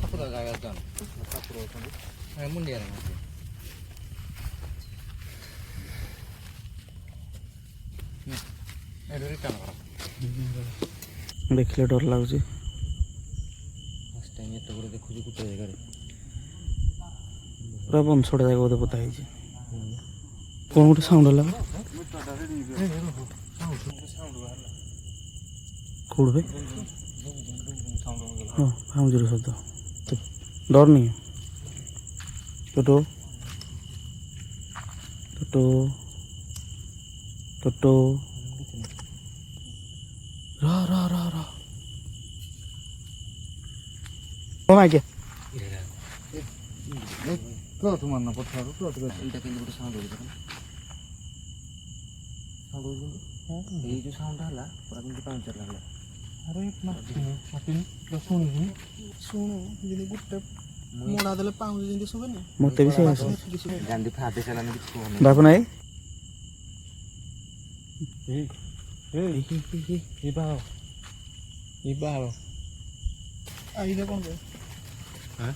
ଠାକୁର ଜାଗା ଜାଣ ଠାକୁର ଅଛନ୍ତି ମୁଣ୍ଡିଆରେ ରିଟର୍ନ କର ଦେଖିଲେ ଡର ଲାଗୁଛି। ଫାଷ୍ଟ ଟାଇମ୍ ଏତେ ଗୁଡେ ଦେଖୁଛି ଗୋଟେ ଜାଗାରେ ପୁରା ବଂଶଟା ଜାଗା ବୋଧେ ପୋତା ହେଇଛି। କ'ଣ ଗୋଟେ ସାଉଣ୍ଡ ହେଲା କୋଉଠି ଭାଇ? ହଁ ଭାଉଜର ଶବ୍ଦ ଡରନି ଟୋଟୋ ଟୋଟୋ ଟୋଟୋ ର ର ର ର ଆଜ୍ଞା କ୍ଲଥ ମାରନା ପଠାରୁ କ୍ଲଥ ଏଇଟା କେମିତି ଗୋଟେ ସାଉଣ୍ଡ ହେଉଛି ସାଉଣ୍ଡ ହେଉଛନ୍ତି ଏଇ ଯେଉଁ ସାଉଣ୍ଡ ହେଲା ପୁରା କେମିତି ପାଉଁଚର ଲାଗିଲା। ଆରେ ଶୁଣିବୁ ଶୁଣୁ ଯଦି ଗୋଟେ ମୋଡ଼ା ଦେଲେ ପାଉଁଜି ଯେମିତି ଶୁଭେନି ମତେ ବି ସେ ଗାନ୍ଧୀ ଫାଦେ ଚାଲାନି କିଛି କୁହନି ବାବୁ ନାଇଁ ଆଇଲେ କ'ଣ ପାଇଁ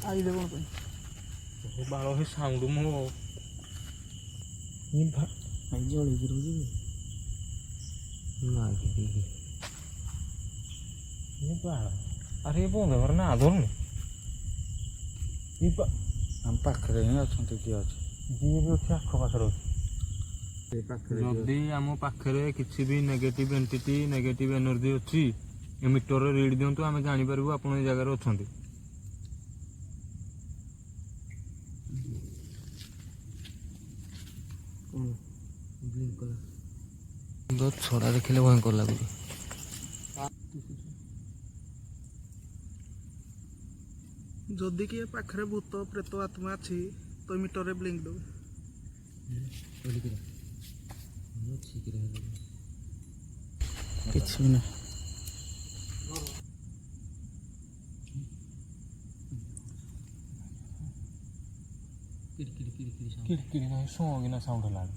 ଆଇଲେ କ'ଣ ପାଇଁ ବାଳ ସେ ସାଉଣ୍ଡ ମୋ ଭାଇ ଜଳିକି ରହୁଛି ଆରେ ବନ୍ଦ ଘର ନା ଧରୁନି ଆମ ପାଖରେ ହିଁ ଅଛନ୍ତି କିଏ ଅଛି ଯିଏ ବି ଅଛି ଆଖପାଖରେ ଅଛି। ଯଦି ଆମ ପାଖରେ କିଛି ବି ନେଗେଟିଭ ଏଣ୍ଟିଟି ନେଗେଟିଭ ଏନର୍ଜି ଅଛି ଏ ମିଟରରେ ରିଡ୍ ଦିଅନ୍ତୁ ଆମେ ଜାଣିପାରିବୁ ଆପଣ ଏ ଜାଗାରେ ଅଛନ୍ତି। ଛଡ଼ା ଦେଖିଲେ ଭୟଙ୍କର ଲାଗୁଛି। ଯଦି କିଏ ପାଖରେ ଭୂତ ପ୍ରେତ ଆତ୍ମା ଅଛି ତ ମିଟରରେ ବ୍ଲିଙ୍କ ଦେବେ। କିଛି ବି ନାହିଁ କିରିକିରି ନାହିଁ ଶୁଣିକିନା ସାଉଣ୍ଡ ହେଲାଣି।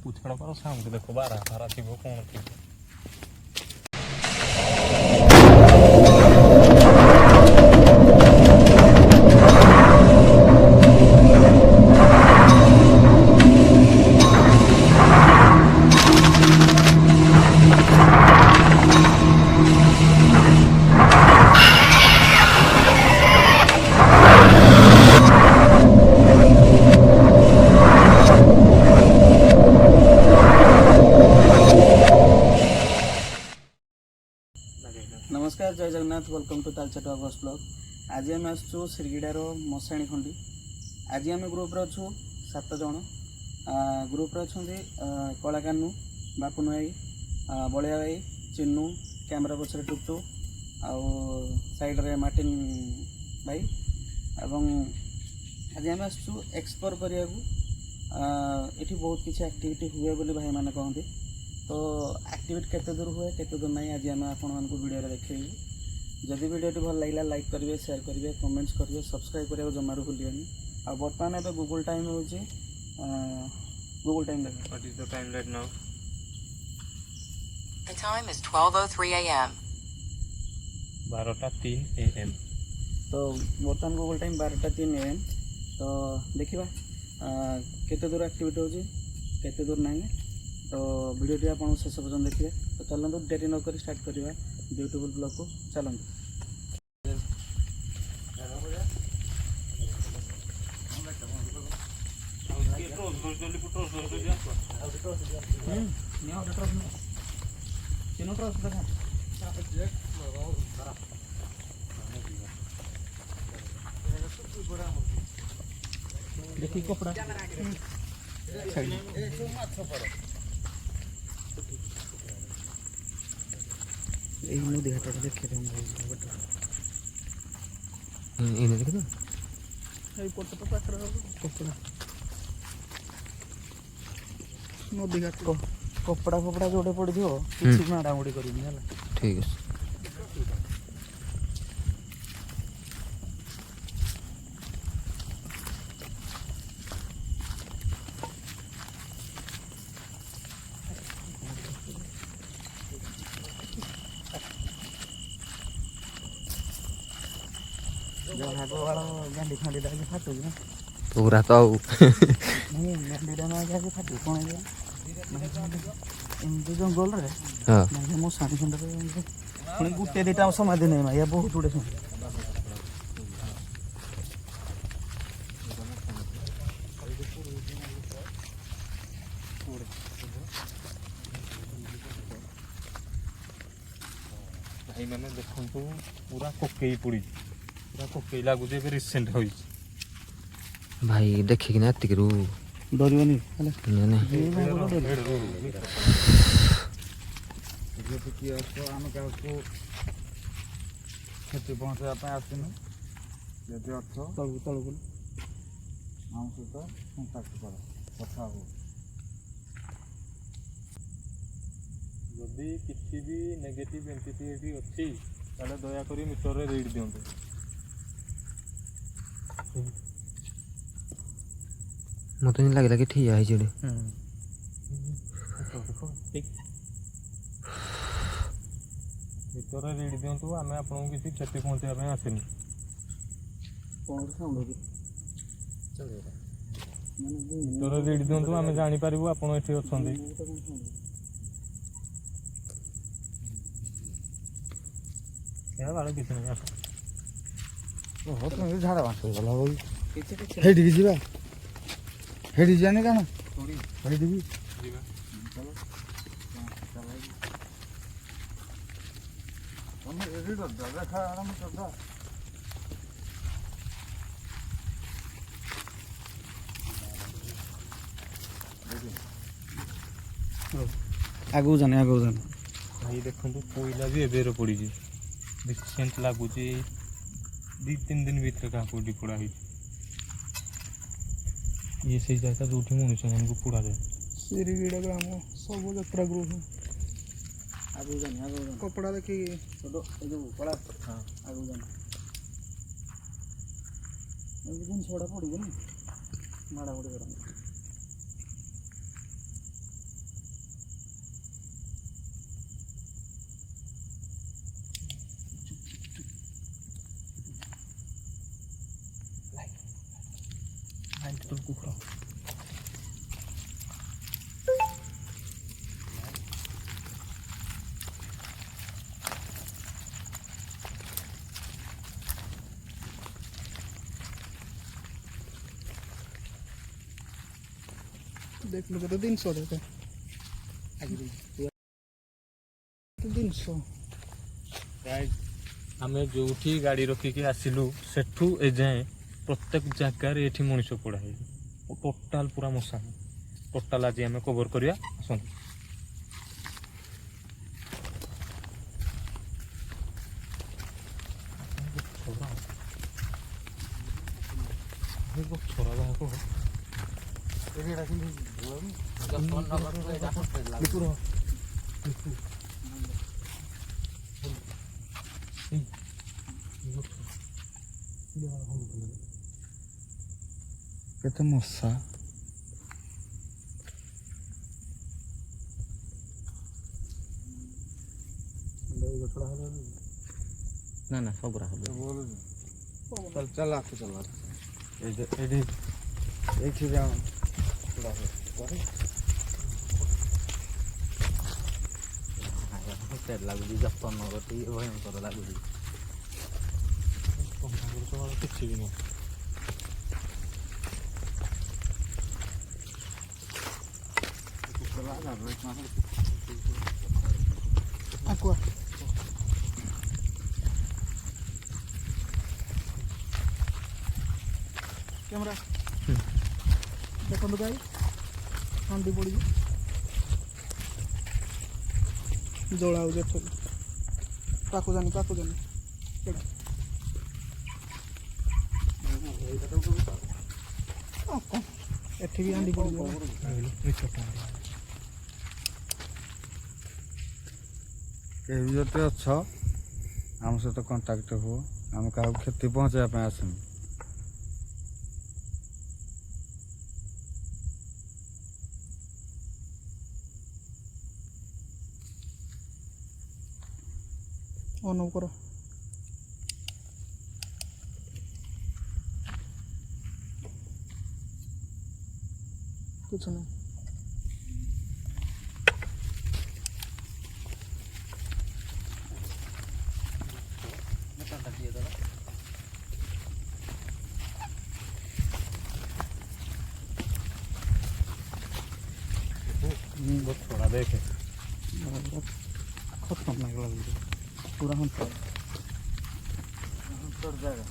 ପୁଛାଡ଼ କର ସାଉଣ୍ଡ ଦେଖ ବାରା ଫାରା ଥିବ କ'ଣ ଥିବ। नमस्कार जय Jagannath welcome to Talcher August blog. आज आम आसु श्रीगीडार मशाणी खंडी। आज आम ग्रुप अच्छु 7 जन ग्रुप अच्छा कलाकानू बापुन भाई बलिया भाई चिन्नू कैमेरा पछरे टुटू आउ साइड रे मार्टिन भाई एवं आज आम आसु एक्सप्लोर करिया ये बहुत किसी एक्टिविटी हुए बोली भाई मैंने कहते तो एक्टिविटी केते दूर हुए केते दूर नहीं आज आम आपण मानक वीडियो देखेबू। जदि वीडियो भल लगे लाइक करेंगे शेयर करेंगे कमेंट्स करेंगे सब्सक्राइब करेंगे जमारू भूलिए। आ बर्तमान एवं गूगल टाइम हो Google time what is the time right now The time is 12:03 a.m. 12:03 AM। तो बर्तमान गूगल टाइम 12:03 AM। तो देखा केते दूर एक्टिविटी हो केते दूर नहीं तो वीडियो आप शेष पर्यटन देखिए। तो चलते डेरी नक स्टार्ट करवा ब्यूटीफुल ब्लॉग को चलते। देखी कपड़ा नदी घाट देखे नदी घाट कपड़ा फपड़ा जोड़े पड़ी थो किसी माड़ामुड़ी कर ठीक है। ଗୋବାଳ ଗାଣ୍ଡି ଫାଣ୍ଡିଟା ଆଜି ଫାଟୁଛି ନା ପୁରା ତ ଆଉ ନାଇଁ ଗାଣ୍ଡିଟା ନା ଆଜି ଫାଟୁଛି କ'ଣ ହେଇଗଲା ଏମିତି ଜଙ୍ଗଲରେ ହଁ ମାନେ ମୋ ଶାଢ଼ୀ ଖଣ୍ଡରେ ପୁଣି ଗୋଟେ ଦୁଇଟା ସମାଧି ନାହିଁ ମାଇଆ ବହୁତ ଗୁଡ଼େ ସମାଧି ଭାଇମାନେ ଦେଖନ୍ତୁ ପୁରା କୋକେଇ ପଡ଼ିଛି ପୁରା କୋକେଇ ଲାଗୁଛି ଏବେ ରିସେଣ୍ଟ ହୋଇଛି ଭାଇ ଦେଖିକିନା ଏତିକିରୁ ଡରିବନି ହେଲା ମାନେ ଯଦି କିଏ ଅଛ ଆମେ କାହାକୁ କ୍ଷତି ପହଞ୍ଚାଇବା ପାଇଁ ଆସିନୁ ଯଦି ଅଛ ତଳକୁ ତଳକୁ ଆମ ସହିତ କଣ୍ଟାକ୍ଟ କର କଥା ହଉ ଯଦି କିଛି ବି ନେଗେଟିଭ୍ ଏଣ୍ଟିଟି ଏଠି ଅଛି ତାହେଲେ ଦୟାକରି ମିଟରରେ ରିଡ୍ ଦିଅନ୍ତୁ ମତେ ଯେମିତି ଲାଗିଲା କି ଠିଆ ହେଇଛି ଏଠି ମିଟରରେ ରିଡ୍ ଦିଅନ୍ତୁ ଆମେ ଆପଣଙ୍କୁ କିଛି କ୍ଷତି ପହଞ୍ଚାଇବା ପାଇଁ ଆସିନୁ କ'ଣ ସାଉଣ୍ଡ ହେଉଛି ମିଟରରେ ରିଡ୍ ଦିଅନ୍ତୁ ଆମେ ଜାଣିପାରିବୁ ଆପଣ ଏଠି ଅଛନ୍ତି ଏହା ବାଳ କିଛି ନାହିଁ ଆସ ଓହୋ ତୁମେ ଝାଡ଼ା ବାନ୍ତି ହେଇଗଲା ବୋଲି କିଛି କିଛି ହେଇଠିକି ଯିବା ହେଇଠି ଯିବାନି କାରଣ ହେଇଠିକି ଯିବା ତମେ ଏଠି କରିଦବା ଦେଖା ଆରମ୍ଭ କରିଦବା ଆଗକୁ ଜାନି ଆଗକୁ ଜାନି ଭାଇ ଦେଖନ୍ତୁ କୋଇଲା ବି ଏବେ ପଡ଼ିଛି ରିସେଣ୍ଟ ଲାଗୁଛି 2-3 ଦିନ ଭିତରେ କାହାକୁ ଏଠି ପୋଡ଼ା ହେଇଛି ଇଏ ସେଇ ଜାଗା ଯେଉଁଠି ମଣିଷମାନଙ୍କୁ ପୋଡ଼ାଯାଏ ସିରିଗିଡ଼ା ଗ୍ରାମ ସବୁ ଯାତ୍ରା ଗ୍ରୁପ ଆଗକୁ ଜାନି କପଡ଼ା ଦେଖିକି ଛୋଟ ଏ ଯେଉଁ କଳା ଆଗକୁ ଜାନି ଏମିତି ଜିନିଷଗୁଡ଼ା ପଡ଼ିବନି ମାଡ଼ାମୁଡ଼ି କରନ୍ତି କୁକୁର देख लो तो 300 देते ଆମେ ଯେଉଁଠି ଗାଡ଼ି ରଖିକି ଆସିଲୁ ସେଠୁ ଏଯାଏଁ ପ୍ରତ୍ୟେକ ଜାଗାରେ ଏଠି ମଣିଷ ପୋଡ଼ା ହେଇଛି ଟୋଟାଲ ପୁରା ମଶା ଟୋଟାଲ ଆଜି ଆମେ କଭର କରିବା ଆସନ୍ତୁ ଛରା ବାହାକ କେତେ ମଶା ନା ନା ସବୁରା ହବ ଚାଲ ଚାଲ ଆସ ଚାଲ ଏଇଠି এইଠି যাও ଲାଗୁଛି ଯତ୍ନ ନଗର ଟିକେ ଭୟଙ୍କର ଲାଗୁଛି କିଛି ବି ନାହିଁ aqua कैमरा देखो भाई हांडी पड़ी जोड़ा हो जाए पाकु जानी एठी भी हांडी पड़ी କେହି ଯଦି ଅଛ ଆମ ସହିତ କଣ୍ଟାକ୍ଟ ହୁଅ ଆମେ କାହାକୁ କ୍ଷତି ପହଞ୍ଚାଇବା ପାଇଁ ଆସିନୁ ऑन करो कुछ नहीं बहुत थोड़ा देखे खतरनाक लग रही पूरा हम जाएगा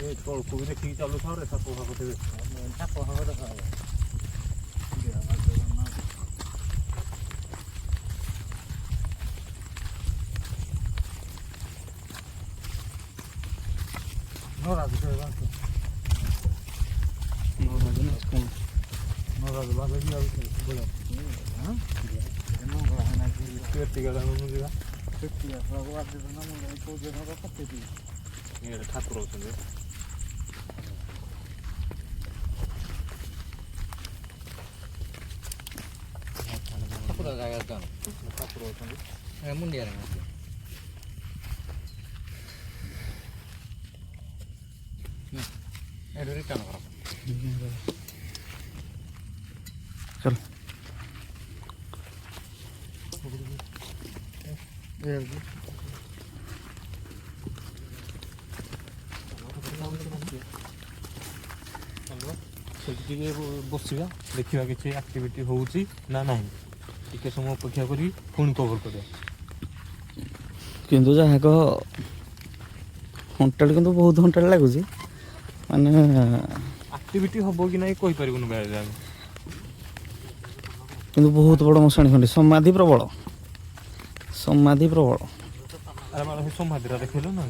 ये तळको भी देखिକି ଚାଲୁଥାଉ ରେ ସାପ ଫାପ ଥିବେ ନରାଜ କହିବା ନରାଜ ବାଗ ବି ଆଉ ବୋଲା କେତିକା ଜାଣୁ ଯିବା କେତିକା ବାଗ ନା ମୁଁ କୋଉ ଜାଗାରେ ପକେଇଥିଲି ଇଏ ଠାକୁର ଅଛନ୍ତି ଠାକୁର ଜାଗା କଣ ଠାକୁର ଅଛନ୍ତି ମୁଣ୍ଡିଆରେ ମାଛ ଏଠି ରିଟର୍ନ କର चल ସେଠି ଟିକେ ବସିବା ଦେଖିବା କିଛି ଆକ୍ଟିଭିଟି ହେଉଛି ନା ନାହିଁ ଟିକେ ସମୟ ଅପେକ୍ଷା କରି ପୁଣି କଭର କରିବା କିନ୍ତୁ ଯାହା କହ ଘଣ୍ଟାଟେ କିନ୍ତୁ ବହୁତ ଘଣ୍ଟାଟେ ଲାଗୁଛି ମାନେ ଆକ୍ଟିଭିଟି ହେବ କି ନାହିଁ କହିପାରିବୁନି ବେଳେ ଆମେ କିନ୍ତୁ ବହୁତ ବଡ଼ ମଶାଣି ଖଣ୍ଡି ସମାଧି ପ୍ରବଳ ଆରେ ବାଳ ସେ ସମାଧିଟା ଦେଖିଲୁ ନା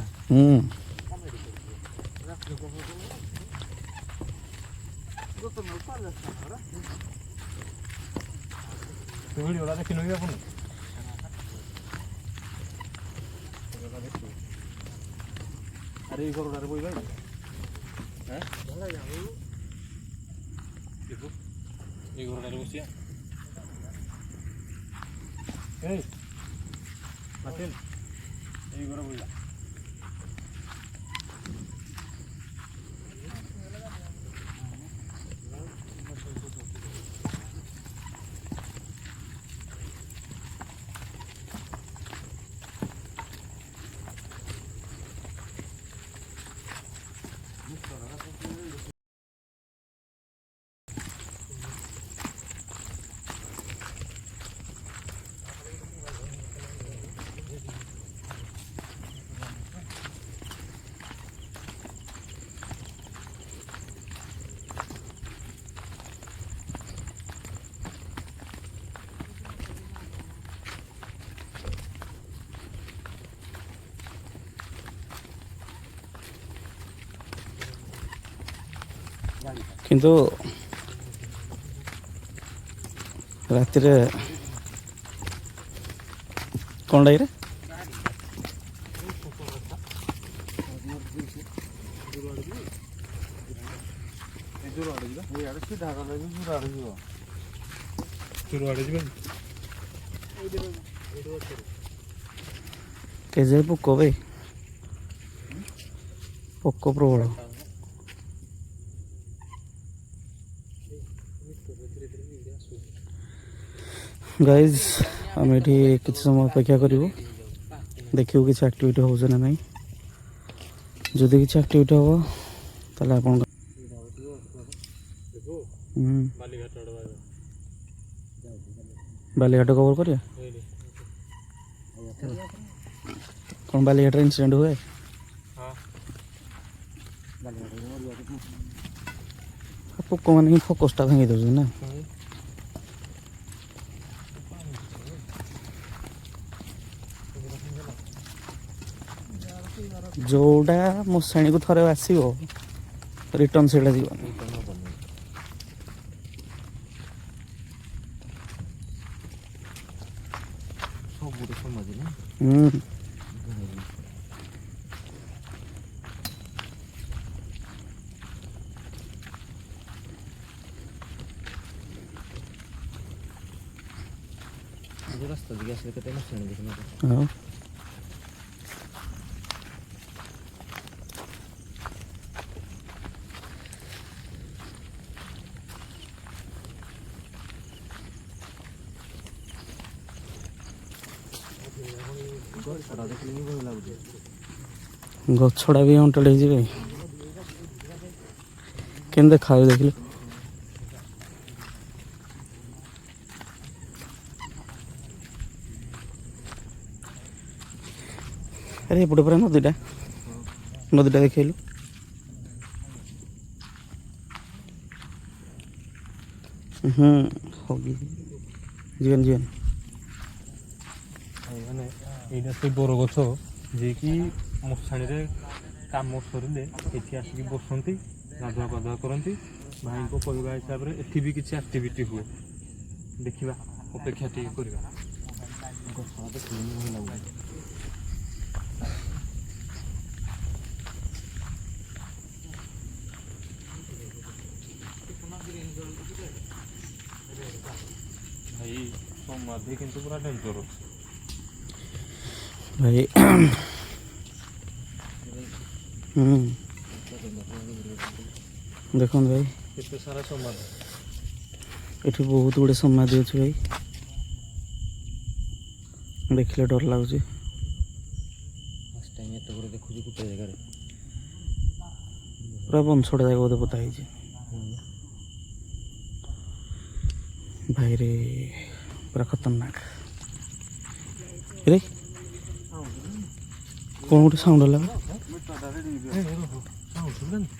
ସେ ଭିଡ଼ିଓଟା ଦେଖିନୁ କି ଆପଣ ଆରେ ଏଇ ଘରଟାରେ ବଇ ଭାଇ এই ঘরটারে বসিয়া এই মার্টিন এই ঘরে বইলা କିନ୍ତୁ ରାତିରେ କ'ଣ ଲାଗିରେ କେଜାଏ ପୋକ ଭାଇ ପୋକ ପ୍ରବଳ गाइज आम ये किसी समय अपेक्षा करूँ देखू कि एक्टिविटी हो ना नहीं जदि किसी एक्टिविटी हम ताले आप बालीघाट कवर करिया कौन बालीघाट इंसिडेंट हुए पोक मैंने फोकसटा भांगी दे ना जोड़ा मशाणी को थरे आसो रिटर्न से जीवन रास्ता दिखे आसले केते मशाणी देखना हाँ ଗଛଟା ଦେଖିଲେ ହିଁ ଭଲ ଲାଗୁଛି। ଗଛଟା ବି ଅଣ୍ଟାଳି ହେଇଯିବେ କେମିତି ଦେଖାଯାଉଛି ଦେଖିଲୁ। ଆରେ ଏପଟେ ପୁରା ନଦୀଟା ଦେଖେଇଲୁ। ହଗି ଯିବେନି ମାନେ ଏଇଟା ସେଇ ବରଗଛ ଯିଏକି ମଶାଣିରେ କାମ ସରିଲେ ଏଠି ଆସିକି ବସନ୍ତି, ଗାଧୁଆ ପାଧୁଆ କରନ୍ତି। ଭାଇଙ୍କ କହିବା ହିସାବରେ ଏଠି ବି କିଛି ଆକ୍ଟିଭିଟି ହୁଏ। ଦେଖିବା, ଅପେକ୍ଷା ଟିକେ କରିବା। ଗଛଟା ଦେଖିଲେ ହିଁ ଭଲ ଲାଗୁଛି। ଭାଇ ସମାଧି କିନ୍ତୁ ପୁରା ଡେଞ୍ଜରସ୍। ଭାଇ ଦେଖନ୍ତୁ ଭାଇ କେତେ ସାରା ସମାଧି। ଏଠି ବହୁତ ଗୁଡ଼ିଏ ସମାଧି ଅଛି ଭାଇ, ଦେଖିଲେ ଡର ଲାଗୁଛି। ଫାର୍ଷ୍ଟ ଟାଇମ୍ ଏତେ ଗୁଡ଼େ ଦେଖୁଛି ଗୋଟେ ଜାଗାରେ। ପୁରା ବଂଶଟା ଜାଗା ବୋଧେ ପୋତା ହେଇଛି ଭାଇରେ, ପୁରା ଖତରନାକ। ରେ କ'ଣ ଗୋଟେ ସାଉଣ୍ଡ ହେଲା,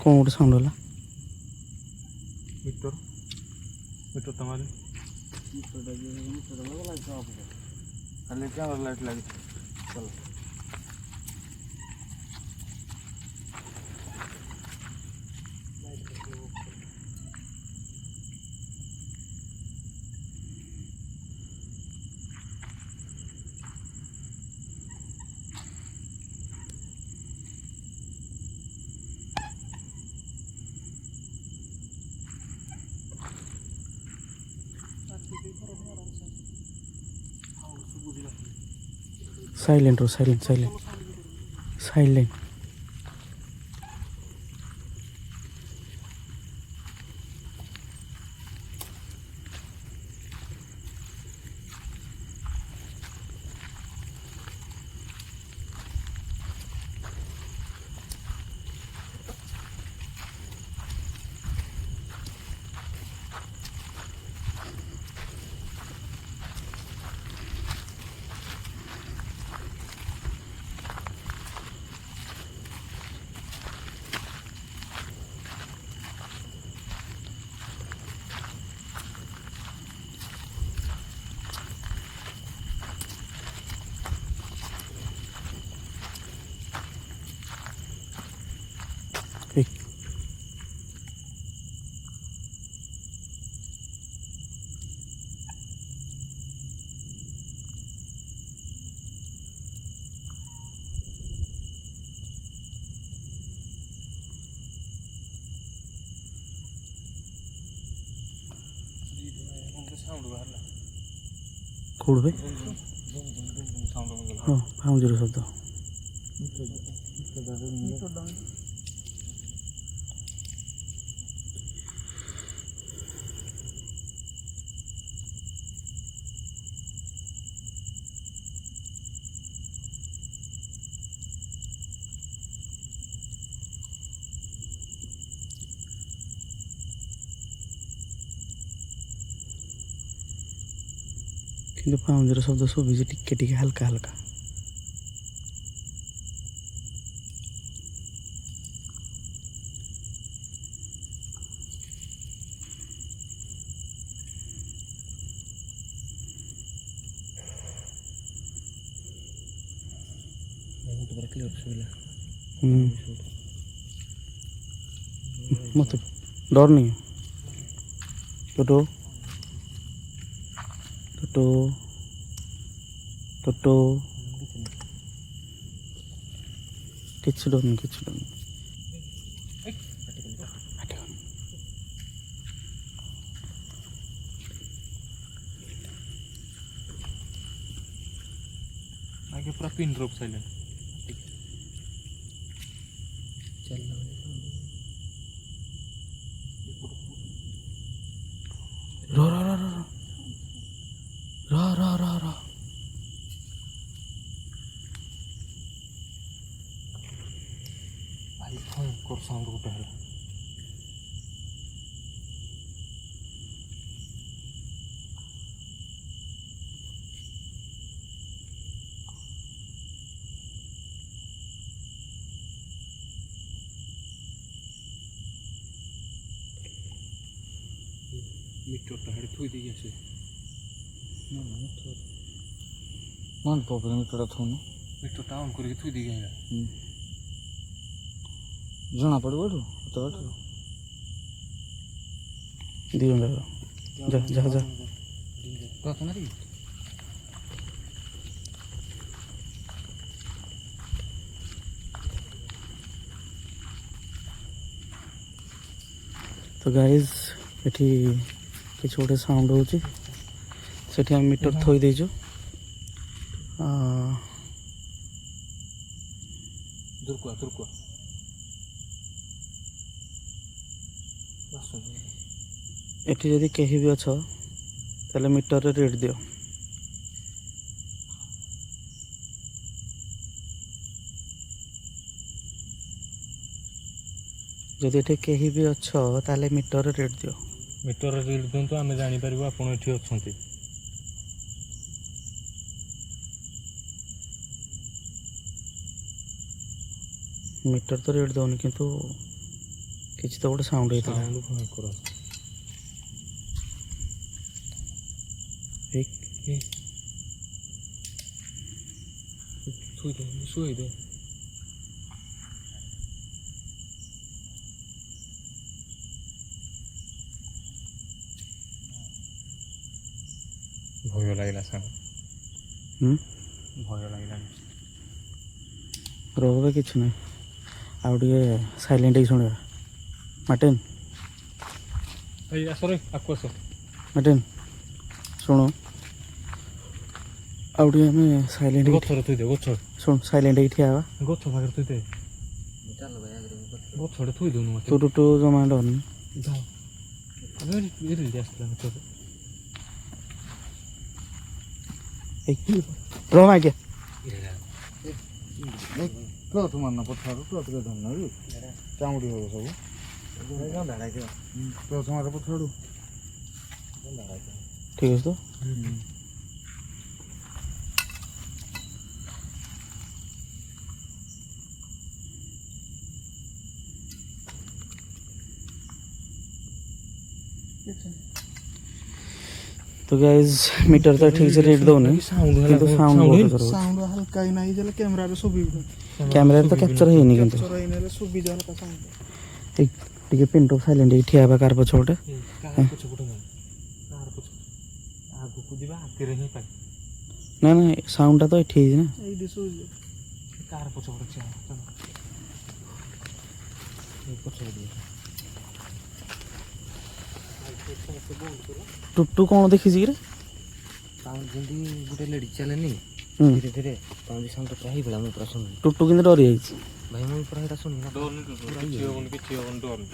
କ'ଣ ଗୋଟେ ସାଉଣ୍ଡ ହେଲା। ମିଟର ତମାରେ ଖାଲି କ୍ୟାମରା ଲାଇଟ୍ ଲାଗିଛି। ଚାଲ ସାଇଲେଣ୍ଟ ସାଇଲେଣ୍ଟ। କୋଉଠି ଭାଇ? ହଁ ପାଉଁଜିର ଶବ୍ଦ। କିନ୍ତୁ ପାଉଁଜିର ଶବ୍ଦ ଶୁଭିଛି ଟିକେ ଟିକେ ହାଲକା ହାଲକା। मत डर नहीं है टोटो टोटो टोटो किसी डर नहीं आगे पूरा पिन ड्रॉप साइलेंट। रो रो रो रो रो रो रो रो ସାଉଣ୍ଡ ଗୋଟେ ହେଲା। ମିଟରଟା ହେଠି ଥୋଇ ଦେଇକି ଆସିବେ। ମନେ ପକେଇ ମିଟରଟା ଥଉନି ମିଟରଟା ଅନ୍ କରିକି ଥୋଇ ଦେଇକି ଆଇଲା। ଜଣା ପଡ଼ିବ ଏଠୁ ଏତେ ବାଟରୁ। ଦି ଜଣ ଯା ଯା ଯା ଗଛ ମାରି ତ ଗାଇଜ୍ ଏଠି କିଛି ଗୋଟେ ସାଉଣ୍ଡ ହେଉଛି, ସେଠି ଆମେ ମିଟର ଥୋଇ ଦେଇଛୁ। ଦୁର୍କୁଆ ଦୁର୍କୁଆ ଆସୁନି। ଏଠି ଯଦି କେହି ବି ଅଛ ତାହେଲେ ମିଟରରେ ରେଟ୍ ଦିଅ। ଯଦି ଏଠି କେହି ବି ଅଛ ତାହେଲେ ମିଟରରେ ରେଟ୍ ଦିଅ। ମିଟରରେ ରିଡ୍ ଦିଅନ୍ତୁ, ଆମେ ଜାଣିପାରିବୁ ଆପଣ ଏଠି ଅଛନ୍ତି। ମିଟର ତ ରେଟ୍ ଦେଉନି କିନ୍ତୁ କିଛି ତ ଗୋଟେ ସାଉଣ୍ଡ ହେଇଥିଲା। ସାଉଣ୍ଡ ଭୟଙ୍କର ଆସୁଛି। ଏଇ ଶୋଇ ଦେ ଶୋଇ ଦେ। ଭୟ ଲାଗିଲା ସାଙ୍ଗ, ଭୟ ଲାଗିଲାନି। ରହବେ କିଛି ନାହିଁ, ଆଉ ଟିକେ ସାଇଲେଣ୍ଟ ହେଇକି ଶୁଣିବା। ମାର୍ଟିନ ଏଇ ଆସ ରେ ଆକୁ ଆସ। ମାର୍ଟିନ ଶୁଣ, ଆଉ ଟିକେ ଆମେ ସାଇଲେଣ୍ଟ ହେଇକି ଗଛରେ ଥୋଇ ଦେ, ଗଛ ଶୁଣ ସାଇଲେଣ୍ଟ ହେଇକି ଠିଆ ହେବା। ଗଛ ପାଖରେ ଥୋଇ ଦେ, ଚାଲ ଭାଇ ଆଗରେ ଗଛରେ ଥୋଇ ଦେଉନୁ ମତେ। ତୁ ଟୁଟୁ ଜମା ଡରନି। ଯାଅ ଏଠି ଆସିଥିଲା ମିଟର। ରହ ଆଜ୍ଞା କ୍ଲଥ ମାରନା ପଛଆଡ଼ୁ, କ୍ଲଥ ଟିକେ ଧରିନା ବି ଚାଉଁଡ଼ି ହେବ ସବୁ। କ୍ଲଥ ମାର ପଛଆଡ଼ୁ। ଠିକ୍ ଅଛି ତ। तो गाइज मीटर तो ठीक से रेट दौनी किंतु साउंड बहुत जरूर साउंड हल्का ही नहीं जले कैमरा रे सुबी कैमरा तो कैप्चर ହେଇନି କିନ୍ତୁ कैप्चर ही नहीं सुबी जा हल्का साउंड एक ଟିକେ ପିନ୍ ଟପ୍ ସାଇଲେଣ୍ଟ ହେଇକି ଠିଆ ହେବା କାର ପଛ ଗୋଟେ। କାହାର ପଛ ପଟେ ନାହିଁ, କାହାର ପଛ ଆଗକୁ ଯିବା ହାତୀରେ ହିଁ ପାଇ। ନା ନା ସାଉଣ୍ଡଟା ତ ଏଠି ହେଇଛି ନା। ଏଇ ଦିଶୁ କାହାର ପଛ ପଟେ ଚାଲ ପଛ ପଟେ। ଟୁଟୁ କ'ଣ ଦେଖିଛି କିରେ? ସାଉଣ୍ଡ ଯେମିତି ଗୋଟେ ଲେଡି ଚାଲେନି ଧୀରେ ଧୀରେ ତମେ ସାଉଣ୍ଡ ପୁରା ହେଇଗଲା। ମୁଁ ପୁରା ଶୁଣିଲି ଟୁଟୁ କିନ୍ତୁ ଡରି ଯାଇଛି। ଭାଇ, ମୁଁ ପୁରା ସେଇଟା ଶୁଣିଲି ନା। ଡରନି କିଛି ହବନି, କିଛି ହବନି, ଡରନି।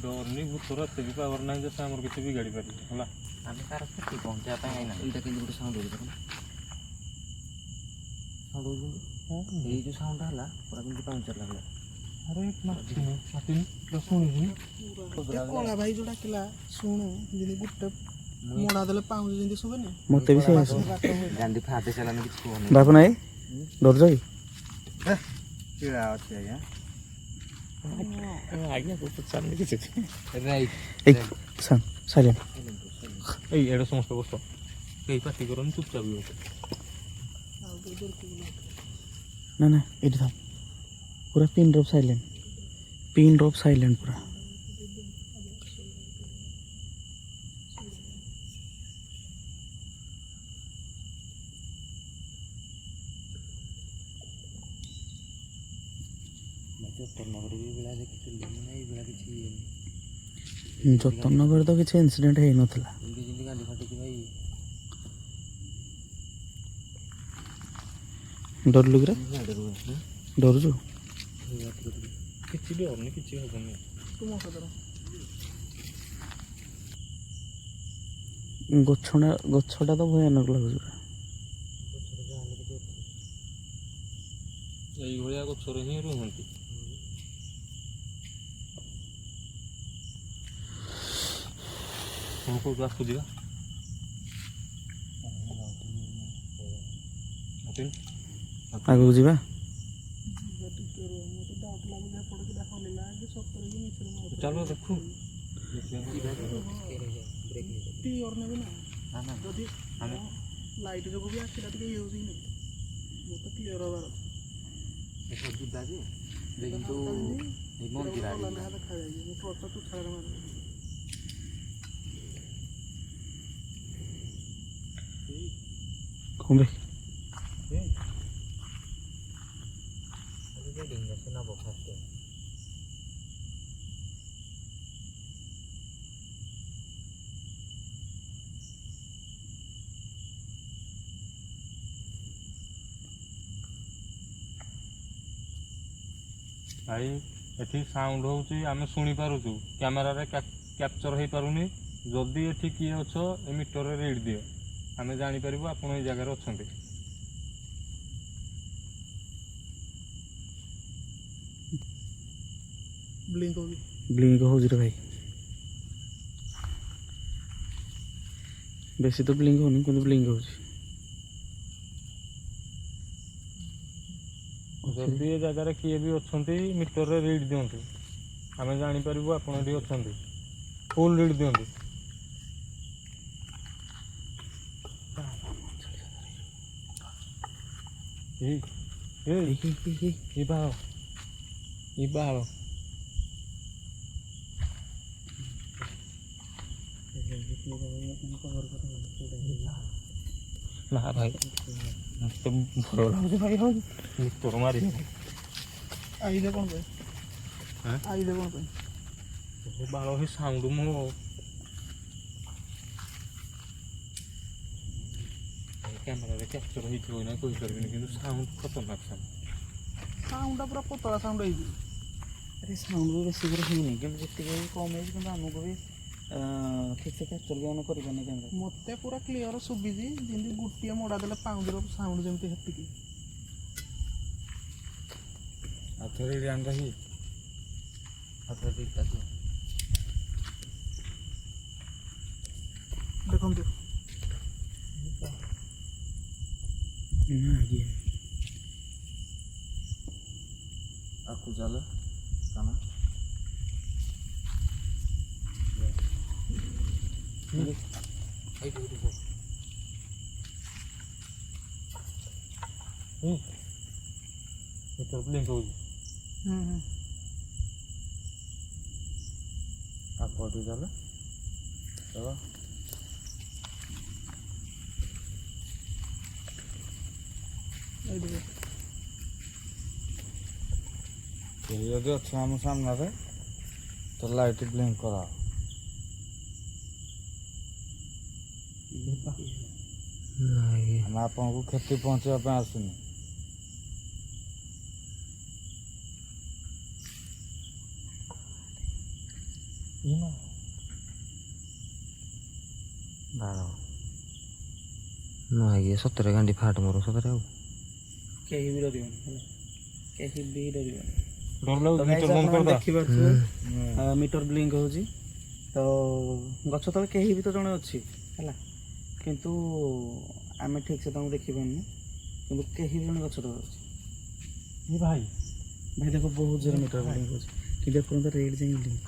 ଡରନି, ଭୂତର ଏତେ ବି ପାୱାର ନାହିଁ ଯେ ସେ ଆମର କିଛି ବିଗାଡ଼ି ପାରିବ ହେଲା। ଆମେ ତାର କ୍ଷତି ପହଞ୍ଚିବା ପାଇଁ ଆଇନା। ଏଇଟା କେମିତି ଗୋଟେ ସାଉଣ୍ଡ ହେଉଛି ଦେଖୁନ, ସାଉଣ୍ଡ ହେଉଛି। ଏଇ ଯେଉଁ ସାଉଣ୍ଡ ହେଲା ପୁରା କେମିତି ପାଉଁଚାର ଲାଗିଲା। ଆରେ ମାତିନି ଶୁଣିନି କଳା ଭାଇ ଯୋଉଟା କିଲା ଶୁଣୁ ଯଦି ଗୋଟେ ମୋଡ଼ା ଦେଲେ ପାଉଁଜି ଯେମିତି ଶୁଭେନି। ମୋତେ ବି ସେ ଆସେ। ଗାଣ୍ଡି ଫାଟେ ଚାଲାନି କିଛି କୁହନି। ବାପୁ ନାଇଁ ଡରୁଛ କି? ଚିଡ଼ା ଅଛି ଆଜ୍ଞା। ଆଜ୍ଞା ପଚାରନି କିଛି। ରାଇଟ୍ ଏଇ ସାଇଲେଣ୍ଟ। ଏଇ ଏଇଟା ସମସ୍ତେ ବସ, କେହି ପାଟି କରନି, ଚୁପଚାପ ବି ବସ। ନା ନା ଏଇଠି ଥାଉ, ପୁରା pin drop silent, pin drop silent ପୁରା। ଯତନ ନଗରରେ ତ କିଛି ଇନସିଡେଣ୍ଟ ହେଇନଥିଲା। ଏମିତି ଯେମିତି ଗାଣ୍ଡି ଫାଟିଛି ଭାଇ। ଡରିଲୁ କିରେ? ଡରୁଛୁ? କିଛି ଡରନି, କିଛି ହବନି। ଗଛଟା ତ ଭୟାନକ ଲାଗୁଛି ପୁରା। ଏଇଭଳିଆ ଗଛରେ ହିଁ ରୁହନ୍ତି। କ'ଣ କହୁଛୁ ଆସୁଛି ବା ଆଗକୁ ଯିବା। ଚାଲ ଦେଖୁ ଆମେ ଲାଇଟ୍ ଯୋଗୁଁ ବି ଆସିଲା ଟିକେ ଇଏ ହେଉଛି କି ବହୁତ କ୍ଲିଅର ହବାର ଯିବା ଯେ କିନ୍ତୁ ଏଇ ମନ୍ଦିର ଆଡ଼େ ଯିବା। ଦେଖାଯାଉଛି ମୁଁ ଟର୍ଚ୍ଚ ତୁଛାଳରେ ମାରୁଛି। କ'ଣ ବେ ଲିଙ୍ଗସ ନବ ଫାଷ୍ଟ ଭାଇ ଏଠି ସାଉଣ୍ଡ ହେଉଛି ଆମେ ଶୁଣିପାରୁଛୁ, କ୍ୟାମେରାରେ କ୍ୟାପଚର ହେଇପାରୁନି। ଯଦି ଏଠି କିଏ ଅଛ ଏ ମିଟରରେ ରିଡ୍ ଦିଅ, ଆମେ ଜାଣିପାରିବୁ ଆପଣ ଏଇ ଜାଗାରେ ଅଛନ୍ତି। ବ୍ଲିଙ୍କ ହେଉଛି ରେ ଭାଇ। ବେଶୀ ତ ବ୍ଲିଙ୍କ ହେଉନି କିନ୍ତୁ ବ୍ଲିଙ୍କ ହେଉଛି। ଯଦି ଏ ଜାଗାରେ କିଏ ବି ଅଛନ୍ତି ମିଟରରେ ରିଡ୍ ଦିଅନ୍ତୁ, ଆମେ ଜାଣିପାରିବୁ ଆପଣ ଏଠି ଅଛନ୍ତି। ଫୁଲ୍ ରିଡ୍ ଦିଅନ୍ତୁ। ଏ ବାଳ ନା ଭାଇ ମତେ ଭଲ ଲାଗୁଛି ଭାଇ। ହଁ ମିଟର ମାରି ଆଇଲେ କ'ଣ ପାଇଁ ହାଁ ଆଇଲେ କ'ଣ ପାଇଁ ବାଳ ହିଁ ସାଉଣ୍ଡ ମୁଁ କ୍ୟାମେରାରେ କ୍ୟାପଚର ହେଇଥିବ ନା କହିପାରିବିନି, କିନ୍ତୁ ସାଉଣ୍ଡ ଖତରନାକ ସାଉଣ୍ଡ। ସାଉଣ୍ଡଟା ପୁରା ପତଳା ସାଉଣ୍ଡ ହେଇଛି। ଆରେ ସାଉଣ୍ଡ ବି ବେଶୀ করে ହେଇନି କିନ୍ତୁ ଯେତିକି କମ୍ ହେଇଛି କିନ୍ତୁ ଆମକୁ ବି ଠିକ୍ ସେ କ୍ୟାପଚର ବି ଆମେ କରିପାରୁନି କ୍ୟାମେରା। ମୋତେ ପୁରା କ୍ଲିଅର ଶୁଭିଛି, ଯେମିତି ଗୋଟିଏ ମୋଡ଼ା ଦେଲେ ପାଉଁଜିର ସାଉଣ୍ଡ ଯେମିତି ହେତିକି। ଆଉ ଥରେ ଜାଣିଟା କି ହାତରେ ଦିଟା ତ ଦେଖନ୍ତୁ ନା ଆଜ୍ଞା ଆକୁ ଚାଲ କାଣା ମିଟର ବ୍ଲିଙ୍କ ହେଉଛି। ଆକୁ ଏଠି ଚାଲ ଚାଲ କେହି ଯଦି ଅଛ ଆମ ସାମ୍ନାରେ ତ ଲାଇଟ୍ ବ୍ଲିଙ୍କ କରାଅ। ଆମେ ଆପଣଙ୍କୁ କ୍ଷତି ପହଞ୍ଚିବା ପାଇଁ ଆସିନି। ବାଳ ନା ଇଏ ସତରେ ଗାଣ୍ଡି ଫାଟ ମୋର ସତରେ ଆଉ କେହି ବି ଡରିବନି ହେଲା, କେହି ବି ଡରିବନି। ଡର ଲାଗୁଛି ତ ମିଟର guys, ବନ୍ଦ ଆପଣ କରିଦେବା। ଦେଖିପାରୁଥିବେ ମିଟର ବ୍ଲିଙ୍କ ହେଉଛି। ତ ଗଛ ତଳେ କେହି ବି ତ ଜଣେ ଅଛି ହେଲା, କିନ୍ତୁ ଆମେ ଠିକ୍ ସେ ତାଙ୍କୁ ଦେଖିପାରୁନି, କିନ୍ତୁ କେହି ବି ଜଣେ ଗଛ ତଳେ ଅଛି। ଭାଇ ଭାଇ ଦେଖ ବହୁତ ଜୋର ମିଟର ବ୍ଲିଙ୍କ ହେଉଛି କିନ୍ତୁ ଏପର୍ଯ୍ୟନ୍ତ ରେଡ୍ ଯାଇ ବ୍ଲିଙ୍କ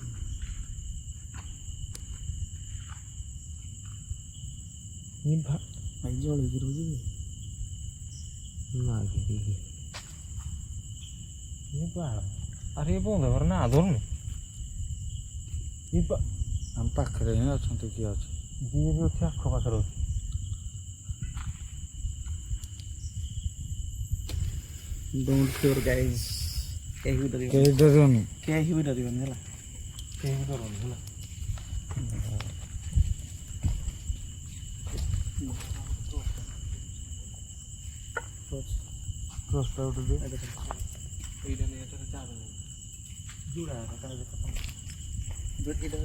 ଭାଇ ଜଳିକି ରହୁଛି ମାଗିରି ବାଳ। ଆରେ ଏ ବନ୍ଦ ହେବାର ନା ଧରୁନି। ଆମ ପାଖରେ ହିଁ ଅଛନ୍ତି କିଏ ଅଛି ଯିଏ ବି ଅଛି ଆଖପାଖରେ ଅଛି। ଡୋଣ୍ଟ ଫିୟର ଗାଇଜ୍, କେହି ବି ଡରିବନି, କେହି ଡରିବନି। କେହି ବି ଡରିବନି ହେଲା। କେହି ବି ଡରନି ହେଲା। କ୍ରସ୍ଟା ଗୋଟେ ଦିଅ। ଏଇଟା ନେଇ ଏଠାରେ ଚାର୍ଜ ଏଇଟା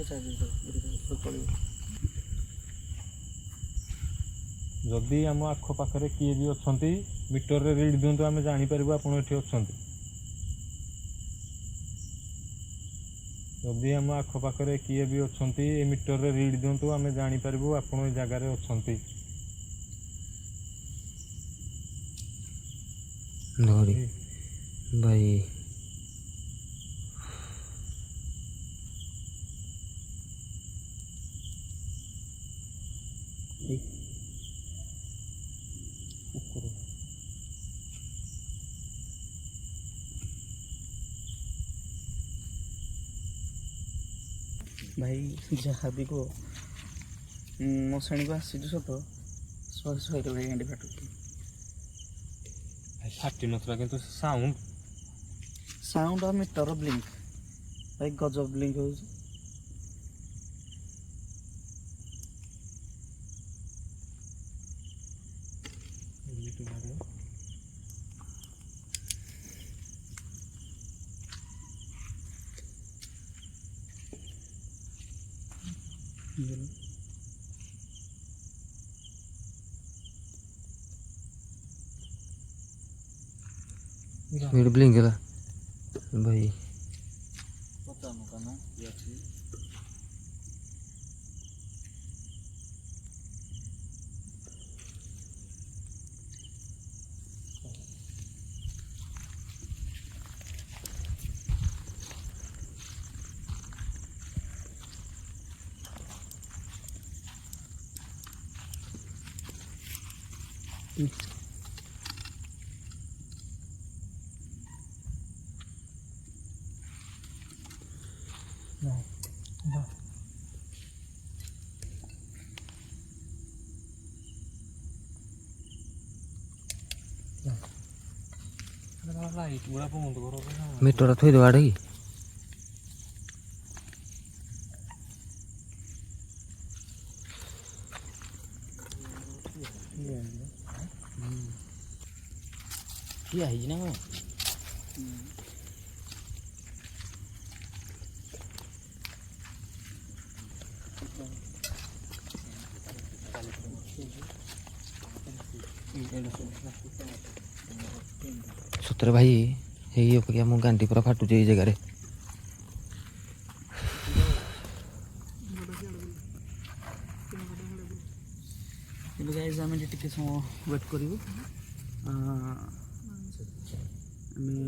ଚାର୍ଜ ଚଳିବ। ଯଦି ଆମ ଆଖପାଖରେ କିଏ ବି ଅଛନ୍ତି ମିଟରରେ ରିଡ୍ ଦିଅନ୍ତୁ, ଆମେ ଜାଣିପାରିବୁ ଆପଣ ଏଠି ଅଛନ୍ତି। ଯଦି ଆମ ଆଖପାଖରେ କିଏ ବି ଅଛନ୍ତି ଏ ମିଟରରେ ରିଡ୍ ଦିଅନ୍ତୁ, ଆମେ ଜାଣିପାରିବୁ ଆପଣ ଏ ଜାଗାରେ ଅଛନ୍ତି। ଧରି ଭାଇ ଭାଇ ଯାହା ବି କୁହ ମୋ ଶ୍ରେଣୀକୁ ଆସିଛୁ ସତ, ଶହେ ଶହେରେ ଭାଇ ଗାଣ୍ଡି ଫାଟୁଛି। ଫାଟି ନଥିଲା କିନ୍ତୁ ସାଉଣ୍ଡ ସାଉଣ୍ଡ ଆଉ ମିଟର ବ୍ଲିଙ୍କ ଭାଇ ଗଜବ ବ୍ଲିଙ୍କ ହେଉଛି। ସ୍ପିଡ୍ ବ୍ଲିଙ୍କ୍ ହେଲା ଭାଇ। ଲାଇଟ୍ ଗୁଡ଼ା ବନ୍ଦ କର। ମିଟର ଥୋଇଦେବା ଆଡ଼େ କି? ଠିଆ ହେଇଛି ନା କ'ଣ? ସତରେ ଭାଇ ହେଇ ଅପେକ୍ଷା ମୋ ଗାଣ୍ଡି ପୁରା ଫାଟୁଛି ଏଇ ଜାଗାରେ। କିନ୍ତୁ ଗାଇଜ୍ ଆମେ ଟିକେ ସମୟ ୱେଟ୍ କରିବୁ। ଆମେ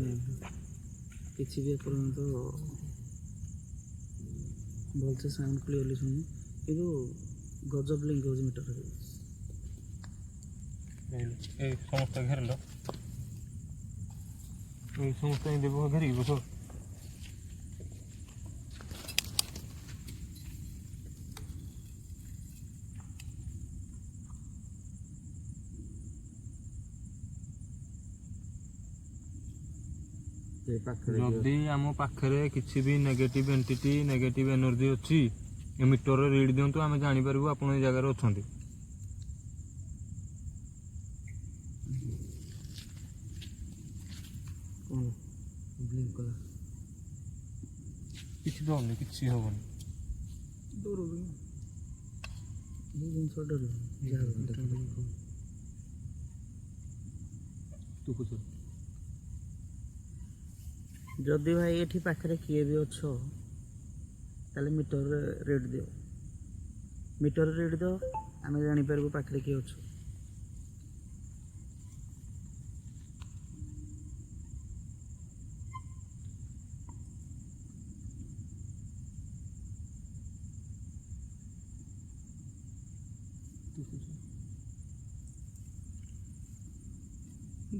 କିଛି ବି ଏପର୍ଯ୍ୟନ୍ତ ଭଲସେ ସାଉଣ୍ଡ କ୍ଲିୟରଲି ଶୁଣିନି, କିନ୍ତୁ ଗଜବ ବ୍ଲିଙ୍କ ହେଉଛି ମିଟରରେ। এই সমস্ত ঘেরলো, এই সমস্ত দেবো ঘেরিব তো। ଯଦି ଆମ ପାଖରେ କିଛି ବି ନେଗେଟିଭ ଏଣ୍ଟିଟି ନେଗେଟିଭ ଏନର୍ଜି ଅଛି ଏ ମିଟରରେ ରିଡ୍ ଦିଅନ୍ତୁ, ଆମେ ଜାଣିପାରିବୁ ଆପଣ ଏ ଜାଗାରେ ଅଛନ୍ତି। ବ୍ଲିଙ୍କ୍ କଲା କିଛି ଡରୁନି, କିଛି ହବନି। ଡରୁନି ଏଇ ଜିନିଷ ଡରୁନି ଯାହା ଯଦି ଭାଇ ଏଠି ପାଖରେ କିଏ ବି ଅଛ ତାହେଲେ ମିଟରରେ ରେଟ୍ ଦିଅ, ମିଟରରେ ରେଟ୍ ଦିଅ, ଆମେ ଜାଣିପାରିବୁ ପାଖରେ କିଏ ଅଛ।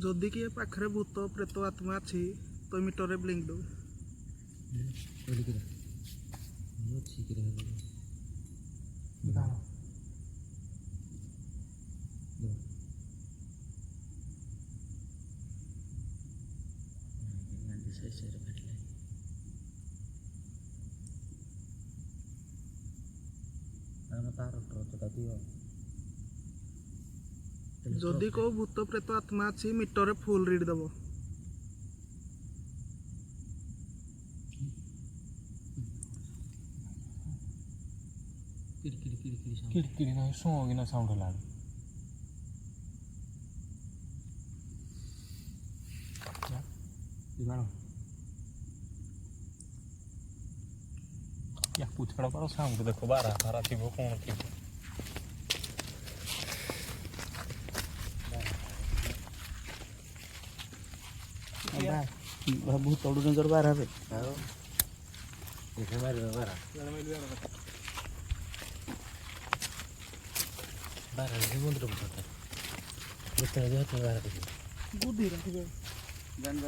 ଯଦି କିଏ ପାଖରେ ଭୂତ ପ୍ରେତ ଆତ୍ମା ଅଛି ତ ମିଟରରେ ବ୍ଲିଙ୍କ ଦେବ। ଯଦି କେଉଁ ଭୂତ ପ୍ରେତ ଆତ୍ମା ଅଛି ମିଟରରେ ଫୁଲ୍ ରିଡ୍ ଦେବ। କିଡ଼କିଡ଼ି ନାହିଁ, ଶୁଁ କିନା ସାଉଣ୍ଡ ହେଲାଣି। ଯିବାର ୟାକୁ ଛାଡ଼ କର ସାଉଣ୍ଡ ଦେଖ ବାରା ଫାରା ଥିବ କ'ଣ ଥିବ ବହୁତ ତଳୁ ଡେଞ୍ଜର ବାହାର ହେବେ ଆଉ ଏଠି ମାରିବ ବାରା ବାରା ମନ୍ଦିର ପଛଟା ଯେତେବେଳେ ଯିବ ସେତେବେଳେ ବାରା ଦେଖିବ ବୁଦ୍ଧି ରଖିବେ ଜାଣି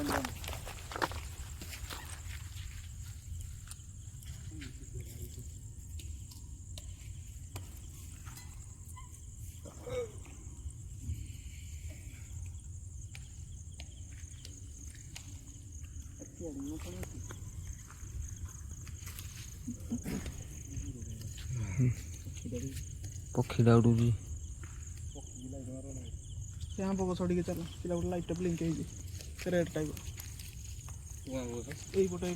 ପକ୍ଷୀଟା ଉଡ଼ୁଛି यहाँ पर छड़िके चल पिला गोटे लाइट ब्लिंक ହେଇଛି ରେଡ୍ ଟାଇପ ଏଇପଟେ